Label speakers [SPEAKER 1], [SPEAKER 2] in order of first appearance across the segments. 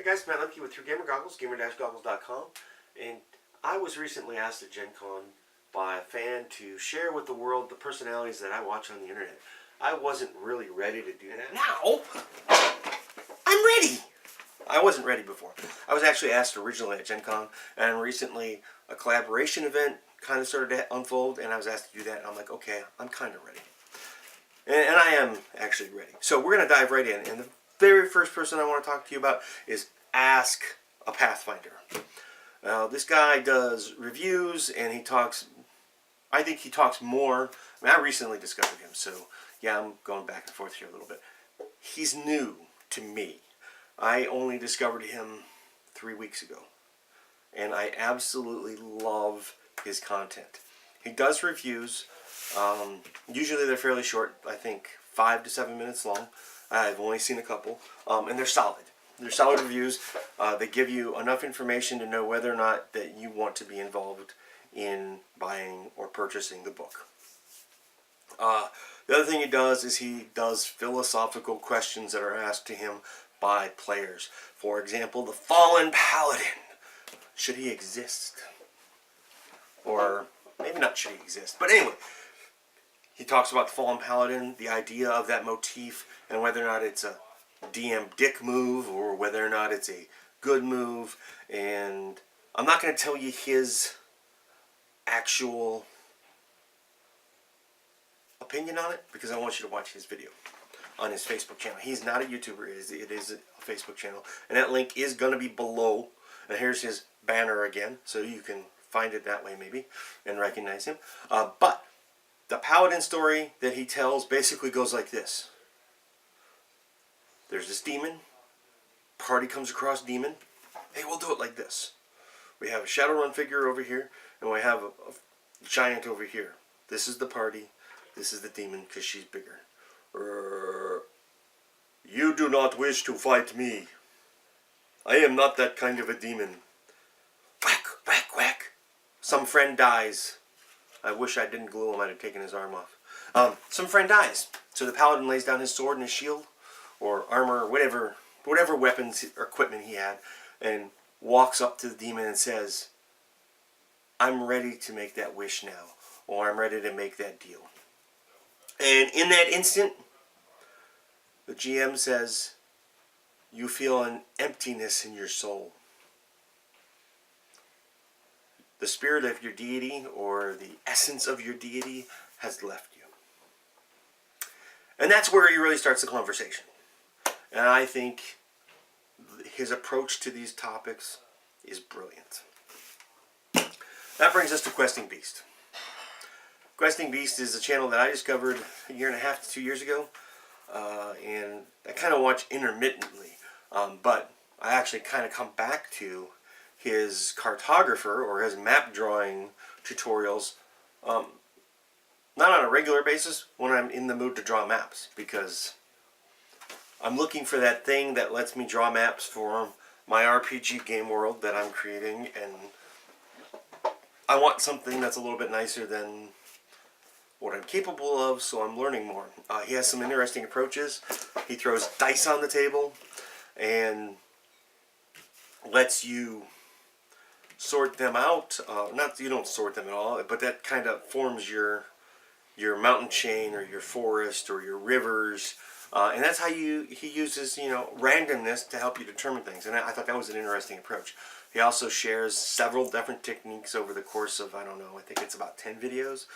[SPEAKER 1] guys, Matt Lemke with True Gamer Goggles, gamer-goggles.com, and I was recently asked at Gen Con by a fan to share with the world the personalities that I watch on the internet. I wasn't really ready to do that. Now, I'm ready! I wasn't ready before. I was actually asked originally at Gen Con, and recently a collaboration event kind of started to unfold, and I was asked to do that, and I'm like, okay, I'm kind of ready. And I am actually ready. So we're going to dive right in, and the very first person I want to talk to you about is Ask a Pathfinder. This guy does reviews, and he talks, I think he talks more. I mean, I recently discovered him, so yeah, I'm going back and forth here a little bit. He's new to me. I only discovered him 3 weeks ago, and I absolutely love his content. He does reviews. Usually they're fairly short, I think 5 to 7 minutes long. I've only seen a couple, and they're solid. They're solid reviews. They give you enough information to know whether or not that you want to be involved in buying or purchasing the book. The other thing he does is he does philosophical questions that are asked to him by players. For example, the fallen Paladin. Should he exist? Or maybe not should he exist, but anyway. He talks about the Fallen Paladin, the idea of that motif, and whether or not it's a DM dick move or whether or not it's a good move. And I'm not going to tell you his actual opinion on it because I want you to watch his video on his Facebook channel. He's not a YouTuber, it is a Facebook channel. And that link is going to be below. And here's his banner again, so you can find it that way maybe and recognize him. But the Paladin story that he tells basically goes like this. There's this demon. Party comes across demon. Hey, we'll do it like this. We have a Shadowrun figure over here, and we have a giant over here. This is the party. This is the demon because she's bigger. You do not wish to fight me. I am not that kind of a demon. Whack, whack, whack. Some friend dies. I wish I didn't glue him. I'd have taken his arm off. Some friend dies. So the Paladin lays down his sword and his shield, or armor, or whatever weapons or equipment he had, and walks up to the demon and says, I'm ready to make that wish now, or I'm ready to make that deal. And in that instant, the GM says, you feel an emptiness in your soul. The spirit of your deity or the essence of your deity has left you. And that's where he really starts the conversation. And I think his approach to these topics is brilliant. That brings us to Questing Beast. Questing Beast is a channel that I discovered 1.5 to 2 years ago. And I kind of watch intermittently. But I actually kind of come back to his cartographer or his map drawing tutorials, not on a regular basis when I'm in the mood to draw maps, because I'm looking for that thing that lets me draw maps for my RPG game world that I'm creating, and I want something that's a little bit nicer than what I'm capable of, so I'm learning more. He has some interesting approaches. He throws dice on the table and lets you sort them out. Not that you don't sort them at all, but that kind of forms your mountain chain or your forest or your rivers, and that's how he uses randomness to help you determine things. And I thought that was an interesting approach. He also shares several different techniques over the course of, I don't know, I think it's about 10 videos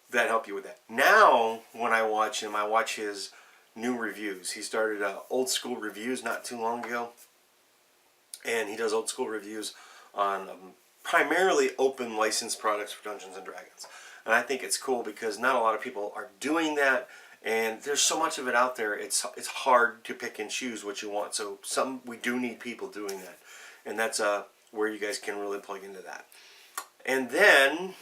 [SPEAKER 1] that help you with that. Now when I watch him, I watch his new reviews. He started old school reviews not too long ago. And he does old school reviews on primarily open licensed products for Dungeons and Dragons. And I think it's cool because not a lot of people are doing that, and there's so much of it out there. It's hard to pick and choose what you want. So we do need people doing that, and that's where you guys can really plug into that. And then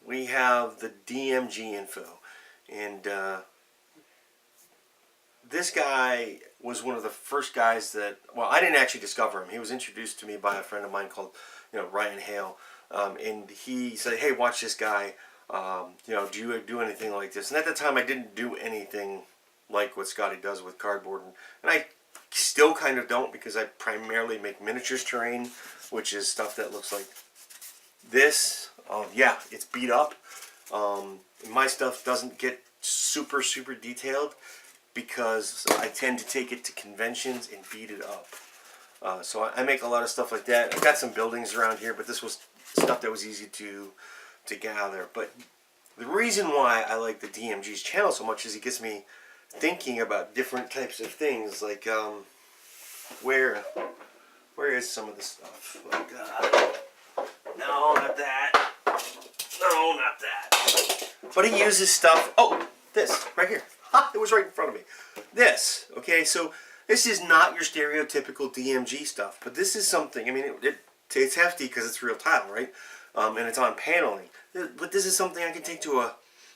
[SPEAKER 1] we have the DMG info, and this guy was one of the first guys that, well, I didn't actually discover him. He was introduced to me by a friend of mine called, Ryan Hale. And he said, hey, watch this guy. Do you do anything like this? And at the time, I didn't do anything like what Scotty does with cardboard. And I still kind of don't, because I primarily make miniatures terrain, which is stuff that looks like this. Yeah, it's beat up. My stuff doesn't get super detailed because I tend to take it to conventions and beat it up. So I make a lot of stuff like that. I've got some buildings around here, but this was stuff that was easy to gather. But the reason why I like the DMG's channel so much is he gets me thinking about different types of things. Like, where is some of the stuff? Like, no, not that. No, not that. But he uses stuff. Oh, this right here. Ha! It was right in front of me. This. Okay, so this is not your stereotypical DMG stuff, but this is something. I mean, it's hefty because it's real tile, right? And it's on paneling. But this is something I can take to a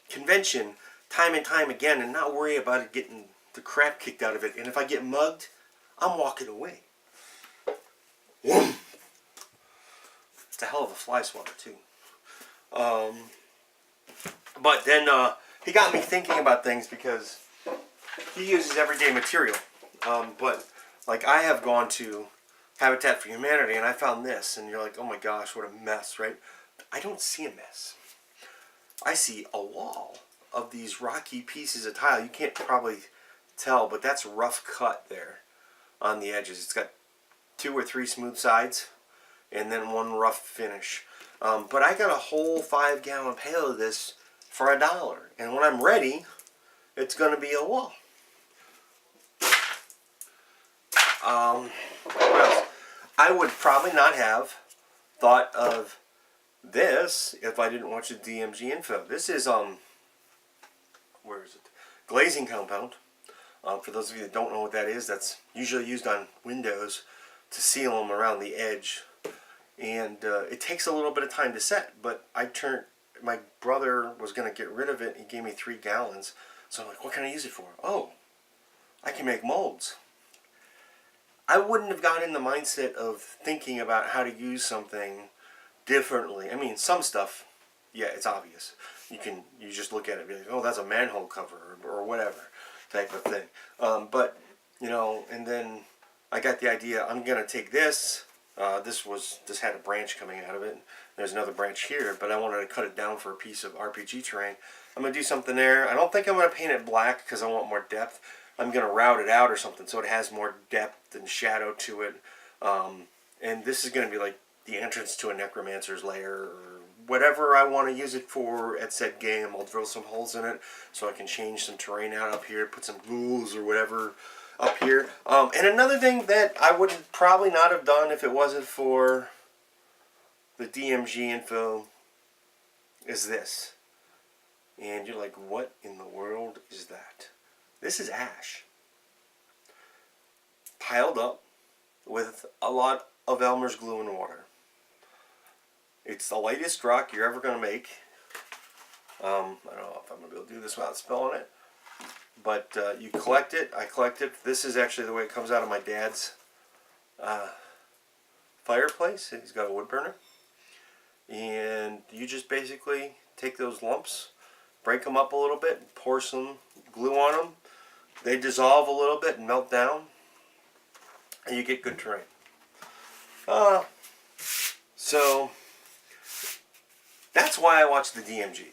[SPEAKER 1] convention time and time again and not worry about it getting the crap kicked out of it. And if I get mugged, I'm walking away. It's a hell of a fly swatter too. But then he got me thinking about things because he uses everyday material. But like I have gone to Habitat for Humanity and I found this, and you're like, oh my gosh, what a mess, right? I don't see a mess. I see a wall of these rocky pieces of tile. You can't probably tell, but that's rough cut there on the edges. It's got 2 or 3 smooth sides and then 1 rough finish. But I got a whole 5-gallon pail of this for $1. And when I'm ready, it's going to be a wall. What else? I would probably not have thought of this if I didn't watch the DMG info. This is, where is it? Glazing compound. For those of you that don't know what that is, that's usually used on windows to seal them around the edge. And it takes a little bit of time to set, but my brother was going to get rid of it. He gave me 3 gallons. So I'm like, what can I use it for? Oh, I can make molds. I wouldn't have gotten in the mindset of thinking about how to use something differently. I mean, some stuff, yeah, it's obvious. You just look at it and be like, oh, that's a manhole cover or whatever type of thing. But, you know, and then I got the idea, I'm going to take this. This had a branch coming out of it. There's another branch here, but I wanted to cut it down for a piece of RPG terrain. I'm going to do something there. I don't think I'm going to paint it black because I want more depth. I'm going to route it out or something so it has more depth and shadow to it. And this is going to be like the entrance to a necromancer's lair or whatever I want to use it for at said game. I'll drill some holes in it so I can change some terrain out up here, put some ghouls or whatever up here. And another thing that I would probably not have done if it wasn't for the DMG info is this. And you're like, what in the world is that? This is ash. Piled up with a lot of Elmer's glue and water. It's the lightest rock you're ever going to make. I don't know if I'm going to be able to do this without spelling it. But you collect it. I collect it. This is actually the way it comes out of my dad's fireplace. He's got a wood burner. And you just basically take those lumps, break them up a little bit, pour some glue on them. They dissolve a little bit and melt down. And you get good terrain. So that's why I watch the DMG.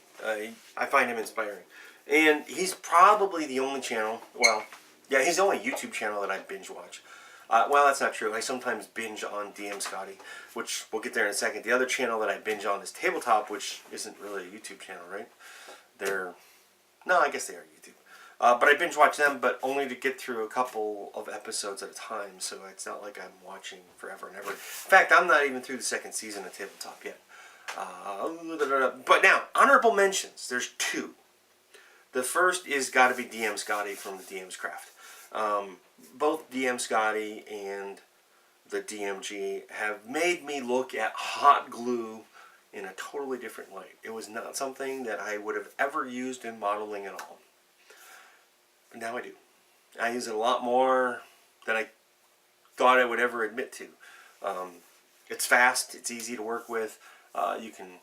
[SPEAKER 1] I find him inspiring. And he's probably the only channel, well, yeah, he's the only YouTube channel that I binge watch. Well, that's not true. I sometimes binge on DM Scotty, which we'll get there in a second. The other channel that I binge on is Tabletop, which isn't really a YouTube channel, right? No, I guess they are YouTube. But I binge watch them, but only to get through a couple of episodes at a time, so it's not like I'm watching forever and ever. In fact, I'm not even through the 2nd season of Tabletop yet. But now, honorable mentions. There's 2. The first is got to be DM Scotty from the DM's Craft. Both DM Scotty and the DMG have made me look at hot glue in a totally different light. It was not something that I would have ever used in modeling at all. But now I do. I use it a lot more than I thought I would ever admit to. It's fast. It's easy to work with. You can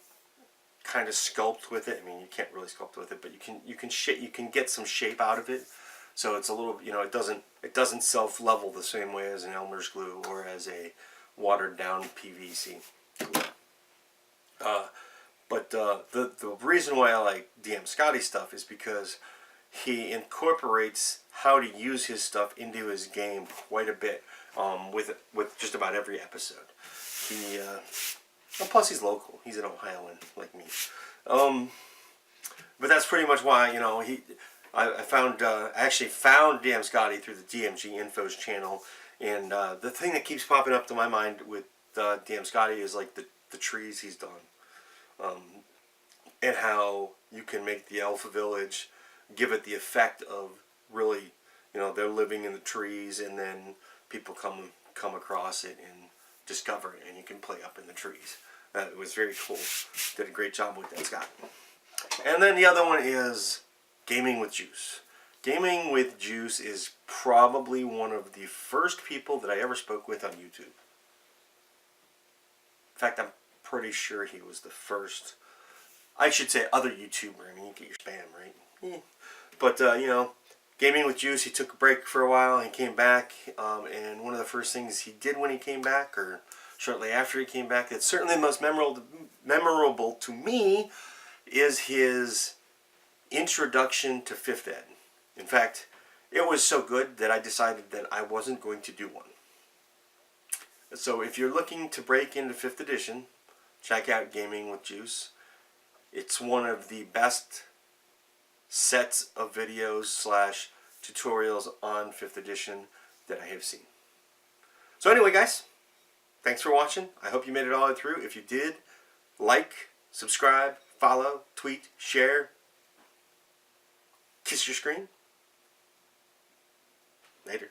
[SPEAKER 1] kind of sculpt with it. I mean, you can't really sculpt with it, but you can get some shape out of it. So it's a little, it doesn't self-level the same way as an Elmer's glue or as a watered down PVC glue. But the reason why I like DM Scotty stuff is because he incorporates how to use his stuff into his game quite a bit, with just about every episode. He well, plus he's local. He's an Ohioan like me. But that's pretty much why I actually found DM Scotty through the DMG Infos channel, and the thing that keeps popping up to my mind with DM Scotty is like the trees he's done. And how you can make the Alpha Village, give it the effect of really, they're living in the trees, and then people come across it and discover it, and you can play up in the trees. It was very cool. Did a great job with that, Scott. And then the other one is Gaming with Juice. Gaming with Juice is probably one of the first people that I ever spoke with on YouTube. In fact, I'm pretty sure he was the first. I should say other YouTuber. I mean, you get your spam, right? Yeah. But, Gaming with Juice, he took a break for a while and came back. And one of the first things he did when he came back, or shortly after he came back, that's certainly the most memorable to me, is his introduction to 5th Ed. In fact, it was so good that I decided that I wasn't going to do one. So if you're looking to break into 5th edition, check out Gaming with Juice. It's one of the best sets of videos / tutorials on 5th edition that I have seen. So anyway, guys, thanks for watching. I hope you made it all the way through. If you did, like, subscribe, follow, tweet, share, kiss your screen. Later.